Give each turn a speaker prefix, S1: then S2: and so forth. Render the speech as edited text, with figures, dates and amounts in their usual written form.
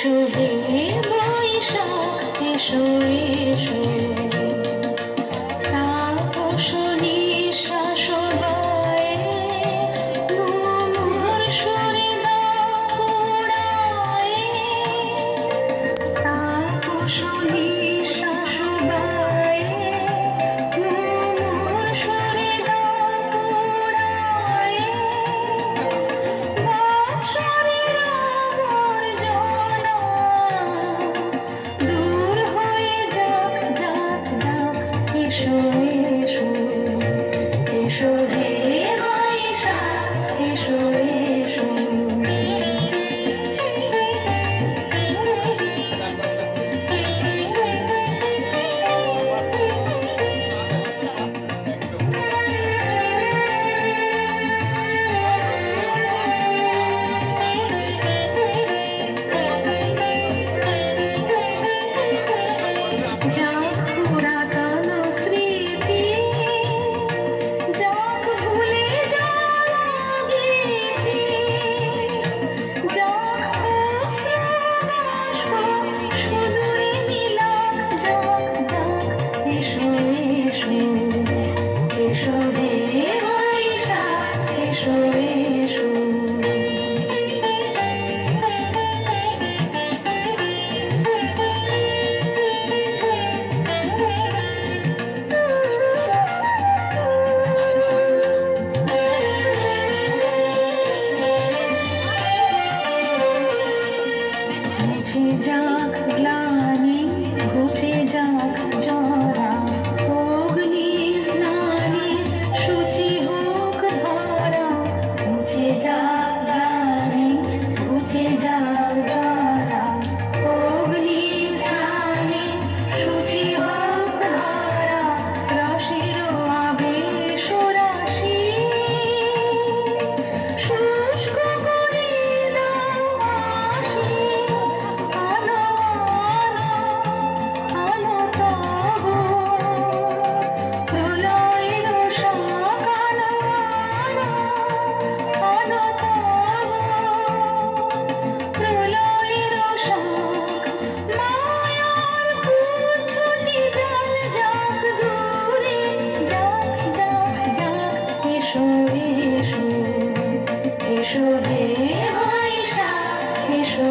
S1: এসো হে বৈশাখ, এসো এসো, তাপস নিঃশ্বাস গায়ে মুমুর সুরে দাও উড়ায়ে, তাপস নিঃশ্বাস গায়ে মুমুর সুরে দাও উড়ায়ে, বৎসরের আবর্জনা দূর হয়ে যাক যাক যাক, এসো এসো, এসো হে বৈশাখ, এসো এসো। যাক পুরাতন স্মৃতি, যাক ভুলে যাওয়া গীতি, যাক অশ্রুবাষ্প সুদূরে মিলাক, যাক যাক, এসো এসো, এসো হে বৈশাখ, এসো এসো। মুছে যাক গ্লানি, ঘুচে যাক জরা, অগ্নি স্নানে শুচি হোক ধরা। মুছে যাক গ্লানি, ঘুচে যাক জরা, অগ্নি স্নানে শুচি হোক ধরা। রসের আবেশ রাশি শুষ্ক করে দাও আশি, আলো আলো আলো তব, প্রলয়ের শাক আলো আলো আলো তব, প্রলয়ের শাক। মায়ার কুছুটি জল যাক দূরে, যাক যাক যাক, এসো এসো, এসো হে বৈশাখ, এসো